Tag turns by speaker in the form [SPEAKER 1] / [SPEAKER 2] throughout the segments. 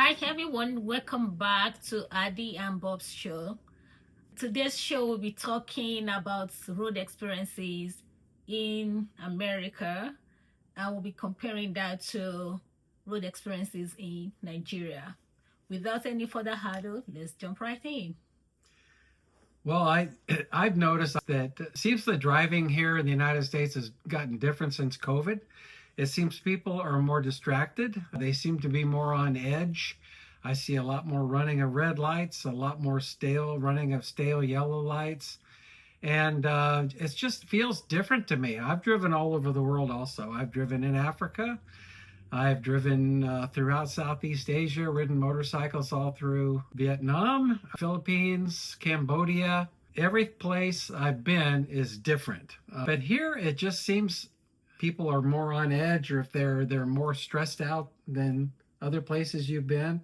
[SPEAKER 1] Hi everyone, welcome back to Addie and Bob's show. Today's show will be talking about road experiences in America, and we'll be comparing that to road experiences in Nigeria. Without any further ado, let's jump right in.
[SPEAKER 2] Well, I've noticed that it seems the driving here in the United States has gotten different since COVID. It seems people are more distracted. They seem to be more on edge. I see a lot more running of red lights, a lot more running of stale yellow lights. And it just feels different to me. I've driven all over the world also. I've driven in Africa. I've driven throughout Southeast Asia, ridden motorcycles all through Vietnam, Philippines, Cambodia. Every place I've been is different. But here it just seems people are more on edge, or if they're more stressed out than other places you've been.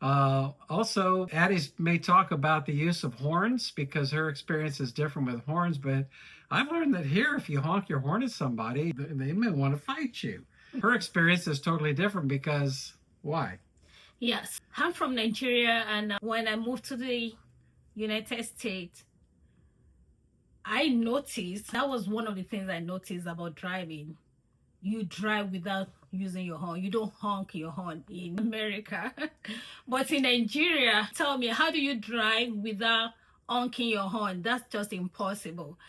[SPEAKER 2] Also, Addie may talk about the use of horns because her experience is different with horns, but I've learned that here, if you honk your horn at somebody, they may want to fight you. Her experience is totally different because why?
[SPEAKER 1] Yes, I'm from Nigeria, and when I moved to the United States, I noticed that was one of the things I noticed about driving. You drive without using your horn. You don't honk your horn in America. But in Nigeria, tell me, how do you drive without honking your horn? That's just impossible.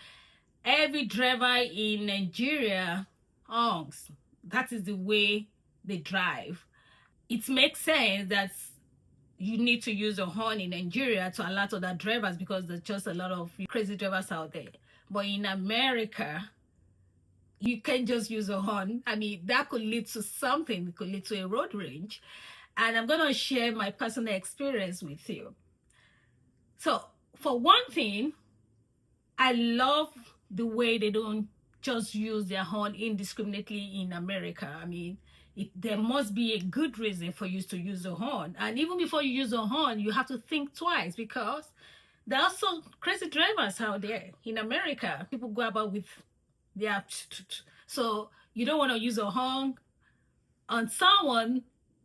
[SPEAKER 1] Every driver in Nigeria honks. That is the way they drive. It makes sense that you need to use a horn in Nigeria to alert other drivers because there's just a lot of crazy drivers out there. But in America, you can't just use a horn. I mean, that could lead to something. It could lead to a road rage. And I'm going to share my personal experience with you. So, for one thing, I love the way they don't just use their horn indiscriminately in America. I mean, there must be a good reason for you to use a horn. And even before you use a horn, you have to think twice because there are some crazy drivers out there in America. People go about with their... So you don't want to use a horn on someone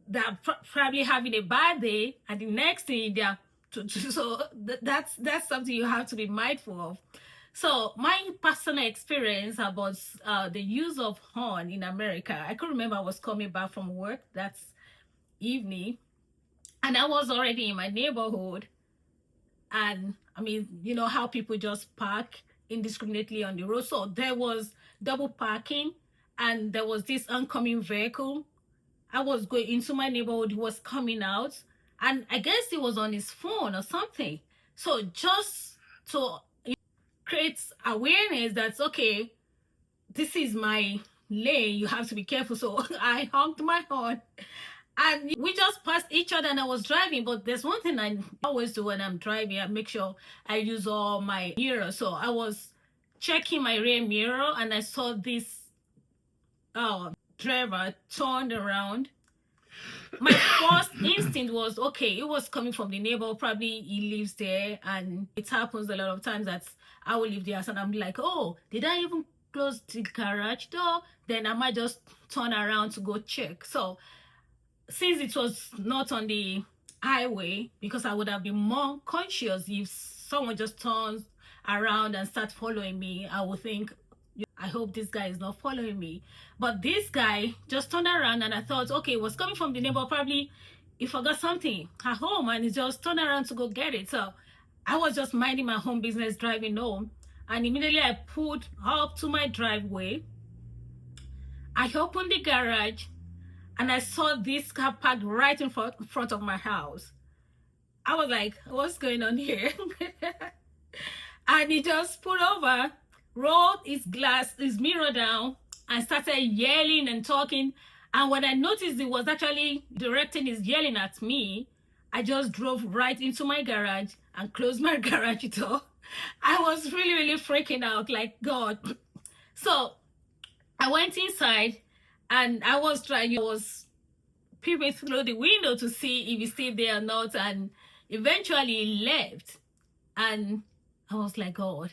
[SPEAKER 1] that probably having a bad day, and the next thing they're... So that's something you have to be mindful of. So my personal experience about the use of horn in America, I could remember I was coming back from work that evening, and I was already in my neighborhood. And I mean, you know how people just park indiscriminately on the road. So there was double parking, and there was this oncoming vehicle. I was going into my neighborhood, he was coming out, and I guess he was on his phone or something. So just to creates awareness that's okay, this is my lane, you have to be careful. So I honked my horn and we just passed each other, and I was driving. But there's one thing I always do when I'm driving: I make sure I use all my mirrors. So I was checking my rear mirror, and I saw this driver turned around. My first instinct was, okay, it was coming from the neighbor, probably he lives there, and it happens a lot of times that I will leave the house and I'm like, oh, did I even close the garage door? Then I might just turn around to go check. So since it was not on the highway, because I would have been more conscious if someone just turns around and starts following me, I would think, I hope this guy is not following me. But this guy just turned around, and I thought, okay, it was coming from the neighbor. Probably he forgot something at home and he just turned around to go get it. So I was just minding my home business, driving home, and immediately I pulled up to my driveway. I opened the garage and I saw this car parked right in front of my house. I was like, what's going on here? And he just pulled over, rolled his mirror down, and started yelling and talking. And when I noticed he was actually directing his yelling at me, I just drove right into my garage and closed my garage door. I was really freaking out, like, God. So I went inside and I was peeping through the window to see if he's still there or not. And eventually he left. And I was like, God.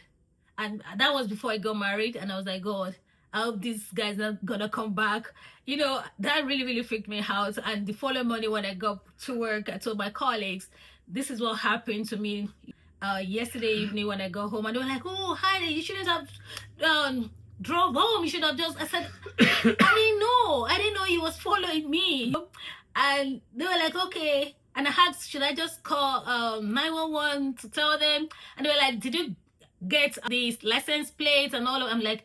[SPEAKER 1] And that was before I got married. And I was like, God, I hope these guys are gonna come back. You know, that really, really freaked me out. And the following morning when I got to work, I told my colleagues, this is what happened to me yesterday evening when I got home. And they were like, oh, Heidi, you shouldn't have drove home. You should have just, I said, I didn't know he was following me. And they were like, okay. And I asked, should I just call 911 to tell them? And they were like, did you get the license plate and all of? I'm like,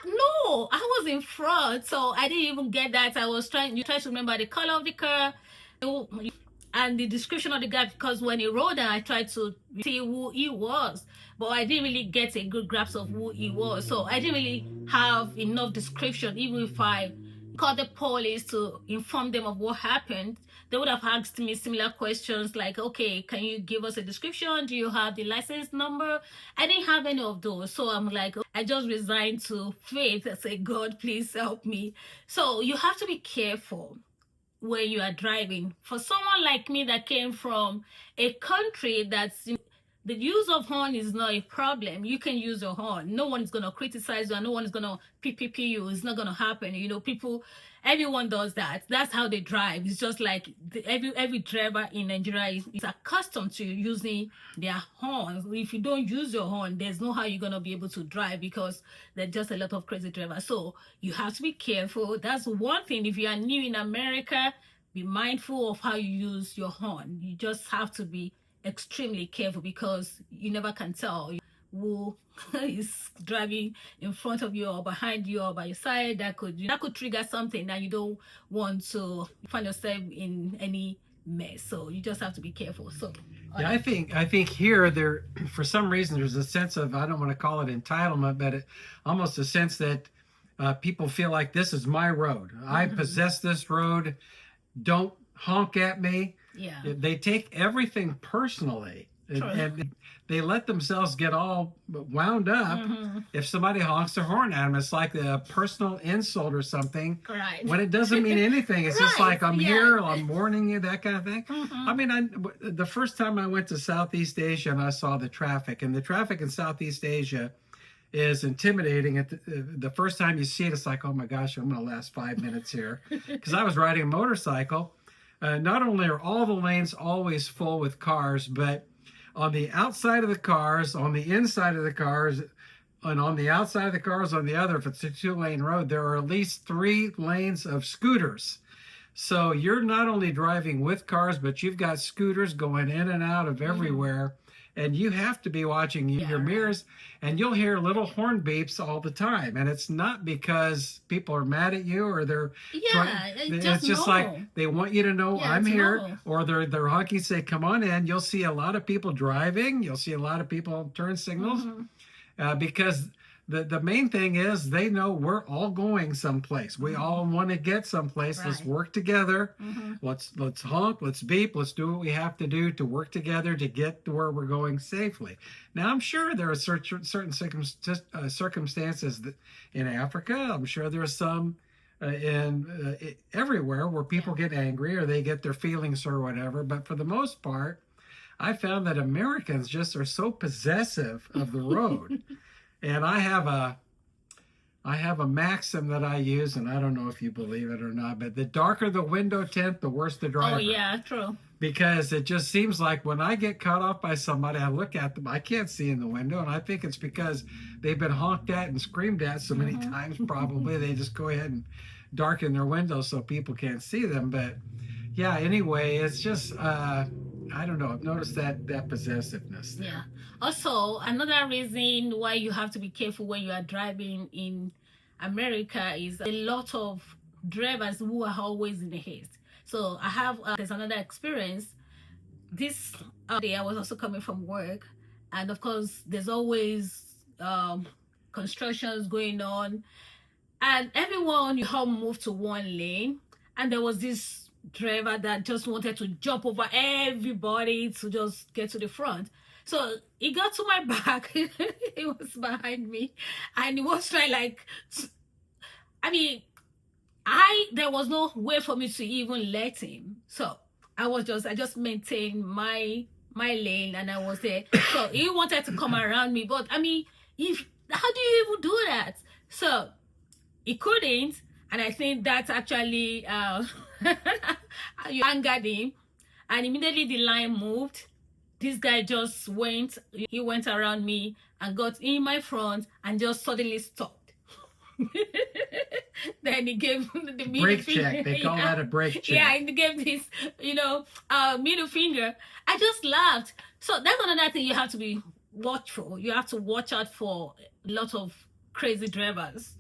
[SPEAKER 1] no, I was in front, so I didn't even get that. I was trying to remember the color of the car and the description of the guy, because when he rode and I tried to see who he was, but I didn't really get a good grasp of who he was. So I didn't really have enough description. Even if I called the police to inform them of what happened, they would have asked me similar questions like, okay, can you give us a description? Do you have the license number? I didn't have any of those. So I'm like, I just resigned to faith and say, God, please help me. So you have to be careful when you are driving. For someone like me that came from a country that's, the use of horn is not a problem. You can use your horn. No one is going to criticize you, and no one is going to PPP you. It's not going to happen. You know, everyone does that. That's how they drive. It's just like every driver in Nigeria is accustomed to using their horns. If you don't use your horn, there's no how you're going to be able to drive, because there's just a lot of crazy drivers. So you have to be careful. That's one thing. If you are new in America, be mindful of how you use your horn. You just have to be extremely careful, because you never can tell who is driving in front of you or behind you or by your side. That could trigger something that you don't want to find yourself in any mess. So you just have to be careful. So
[SPEAKER 2] yeah, I think here there, for some reason, there's a sense of, I don't want to call it entitlement, but almost a sense that people feel like this is my road. I possess this road. Don't honk at me.
[SPEAKER 1] Yeah.
[SPEAKER 2] They take everything personally, and they let themselves get all wound up if somebody honks their horn at them. It's like a personal insult or something.
[SPEAKER 1] Right.
[SPEAKER 2] When it doesn't mean anything. It's just like, I'm here, I'm warning you, that kind of thing. I mean, the first time I went to Southeast Asia and I saw the traffic, and the traffic in Southeast Asia is intimidating. The first time you see it, it's like, oh my gosh, I'm going to last 5 minutes here. Because I was riding a motorcycle. Not only are all the lanes always full with cars, but on the outside of the cars, on the inside of the cars, and on the outside of the cars on the other, if it's a 2-lane road, there are at least 3 lanes of scooters. So you're not only driving with cars, but you've got scooters going in and out of everywhere. And you have to be watching your mirrors, and you'll hear little horn beeps all the time. And it's not because people are mad at you or they're it's just like they want you to know I'm here, or they're honking, say, come on in. You'll see a lot of people driving. You'll see a lot of people turn signals because the main thing is they know we're all going someplace. We all want to get someplace. Right. Let's work together. Let's honk. Let's beep. Let's do what we have to do to work together to get to where we're going safely. Now, I'm sure there are certain circumstances in Africa. I'm sure there are some everywhere where people get angry or they get their feelings or whatever. But for the most part, I found that Americans just are so possessive of the road. And I have a maxim that I use, and I don't know if you believe it or not, but the darker the window tint, the worse the driver.
[SPEAKER 1] Oh, yeah, true.
[SPEAKER 2] Because it just seems like when I get cut off by somebody, I look at them, I can't see in the window, and I think it's because they've been honked at and screamed at so many times, probably. They just go ahead and darken their windows so people can't see them. But yeah, anyway, it's just, I don't know, I've noticed that possessiveness there.
[SPEAKER 1] Yeah. Also, another reason why you have to be careful when you are driving in America is a lot of drivers who are always in the haste. So I have, there's another experience. This day I was also coming from work, and of course there's always constructions going on, and everyone, you all move to one lane, and there was this driver that just wanted to jump over everybody to just get to the front. So he got to my back. He was behind me, and he was trying, like, I mean, there was no way for me to even let him. So I just maintained my lane, and I was there. So he wanted to come around me, but I mean, how do you even do that? So he couldn't, and I think that actually you angered him, and immediately the line moved. This guy just he went around me and got in my front and just suddenly stopped. Then he gave the middle
[SPEAKER 2] Brake
[SPEAKER 1] finger.
[SPEAKER 2] check. They call that a brake check.
[SPEAKER 1] Yeah, and he gave this, middle finger. I just laughed. So that's another thing you have to be watchful. You have to watch out for a lot of crazy drivers.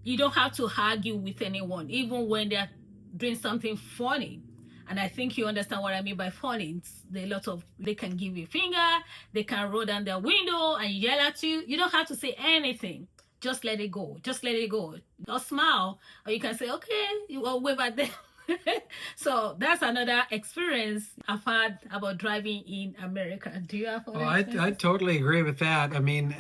[SPEAKER 1] You don't have to argue with anyone, even when they're doing something funny. And I think you understand what I mean by funny. They can give you a finger, they can roll down their window and yell at you. You don't have to say anything. Just let it go. Just let it go. Or smile. Or you can say, okay, you will wave at them. So that's another experience I've had about driving in America. Do you have other
[SPEAKER 2] I totally agree with that. I mean,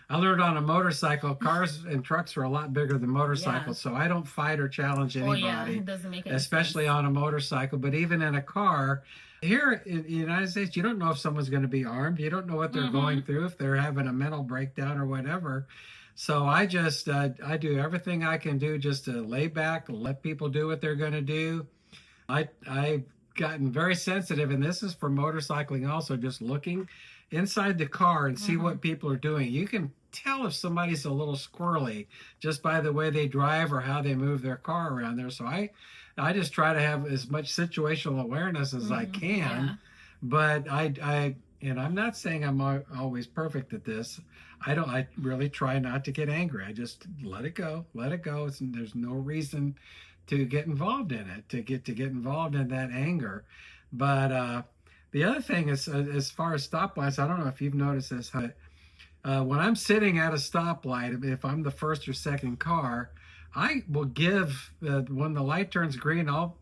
[SPEAKER 2] I learned on a motorcycle, cars and trucks are a lot bigger than motorcycles, so I don't fight or challenge anybody,
[SPEAKER 1] it doesn't make any
[SPEAKER 2] especially
[SPEAKER 1] sense.
[SPEAKER 2] on a motorcycle. But even in a car, here in the United States, you don't know if someone's going to be armed. You don't know what they're going through, if they're having a mental breakdown or whatever. So I just, I do everything I can do just to lay back, let people do what they're going to do. I've gotten very sensitive, and this is for motorcycling also, just looking inside the car and see what people are doing. You can tell if somebody's a little squirrely just by the way they drive or how they move their car around there. So I just try to have as much situational awareness as I can.
[SPEAKER 1] Yeah.
[SPEAKER 2] But and I'm not saying I'm always perfect at this. I really try not to get angry. I just let it go. There's no reason to get involved in it, to get involved in that anger. But the other thing is, as far as stoplights, I don't know if you've noticed this, but when I'm sitting at a stoplight, if I'm the first or second car, I will give, when the light turns green, I'll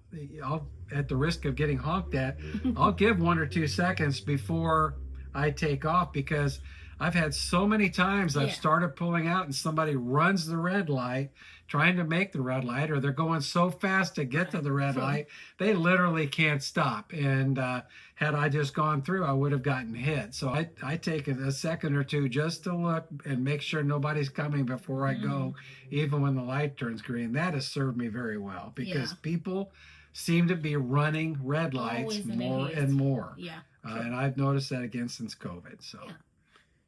[SPEAKER 2] at the risk of getting honked at, I'll give 1 or 2 seconds before I take off, because I've had so many times I've started pulling out and somebody runs the red light, trying to make the red light, or they're going so fast to get to the red light, they literally can't stop. And had I just gone through, I would have gotten hit. So I take a second or two just to look and make sure nobody's coming before I go, even when the light turns green. That has served me very well, because people seem to be running red lights more and more.
[SPEAKER 1] Yeah.
[SPEAKER 2] And I've noticed that again since COVID. So.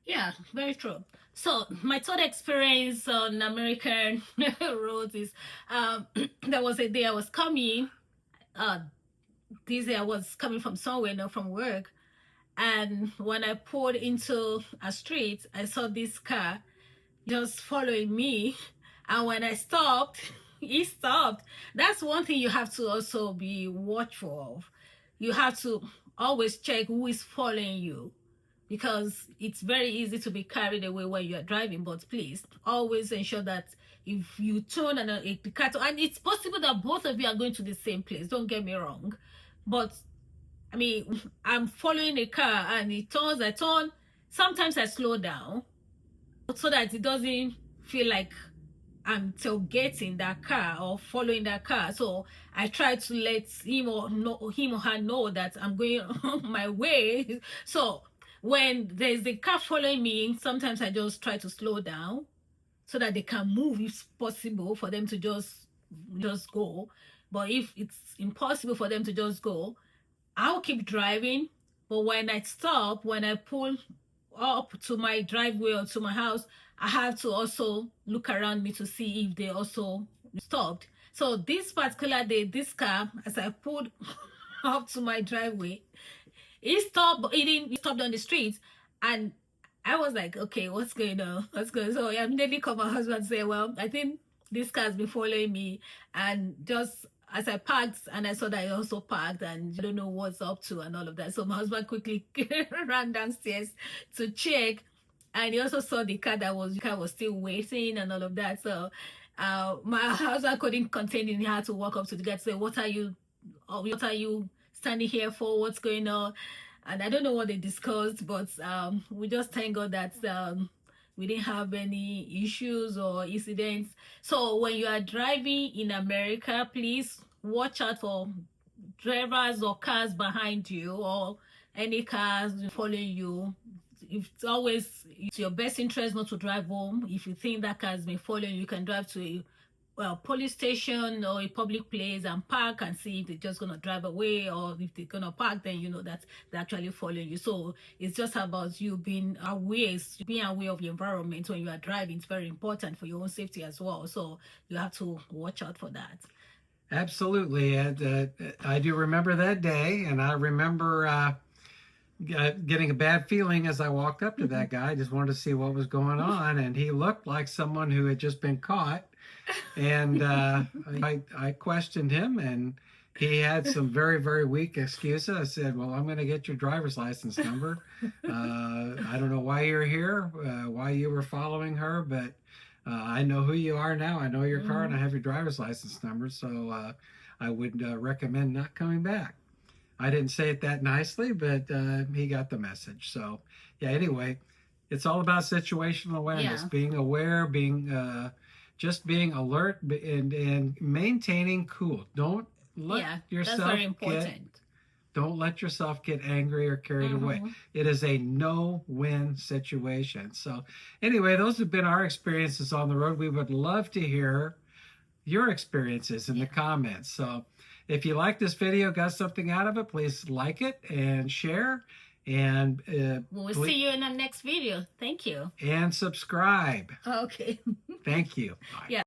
[SPEAKER 1] Yeah, very true. So my third experience on American roads is there was a day I was coming. This day I was coming from somewhere, not from work, and when I pulled into a street, I saw this car just following me, and when I stopped, he stopped. That's one thing you have to also be watchful of. You have to always check who is following you, because it's very easy to be carried away when you are driving. But please always ensure that if you turn and the car, and it's possible that both of you are going to the same place, don't get me wrong, but I mean, I'm following a car and it turns, I turn, sometimes I slow down so that it doesn't feel like I'm tailgating that car or following that car. So I try to let him or her know that I'm going on my way. So when there's a car following me, sometimes I just try to slow down so that they can move if possible, for them to just go. But if it's impossible for them to just go, I'll keep driving. But when I stop, when I pull up to my driveway or to my house, I have to also look around me to see if they also stopped. So this particular day, this car, as I pulled up to my driveway, he stopped, but he didn't stop on the street. And I was like, okay, what's going on? What's going on? So I immediately called my husband and say, well, I think this car's been following me. And just as I parked and I saw that he also parked, and I don't know what's up to and all of that. So my husband quickly ran downstairs to check. And he also saw the car was still waiting and all of that. So my husband couldn't contain it. He had to walk up to the guy and say, what are you standing here for? What's going on? And I don't know what they discussed, but we just thank God that we didn't have any issues or incidents. So when you are driving in America, please watch out for drivers or cars behind you, or any cars following you. if it's always it's your best interest not to drive home. If you think that car has been following you, can drive to a police station or a public place and park and see if they're just gonna drive away, or if they're gonna park, then you know that they're actually following you. So it's just about you being aware of your environment when you are driving. It's very important for your own safety as well. So you have to watch out for that.
[SPEAKER 2] Absolutely. And I do remember that day, and I remember getting a bad feeling as I walked up to that guy. I just wanted to see what was going on, and he looked like someone who had just been caught. And I questioned him, and he had some very, very weak excuses. I said, well, I'm going to get your driver's license number. I don't know why you're here, why you were following her, but I know who you are now. I know your car, and I have your driver's license number. So I would recommend not coming back. I didn't say it that nicely, but he got the message. So yeah, anyway, it's all about situational awareness, being aware, just being alert, and maintaining cool. Don't let yourself
[SPEAKER 1] that's very important.
[SPEAKER 2] Don't let yourself get angry or carried away. It is a no-win situation. So anyway, those have been our experiences on the road. We would love to hear your experiences in the comments. So if you like this video, got something out of it, please like it and share. And
[SPEAKER 1] we'll see you in the next video. Thank you.
[SPEAKER 2] And subscribe.
[SPEAKER 1] Okay.
[SPEAKER 2] Thank you. Bye.
[SPEAKER 1] Yeah.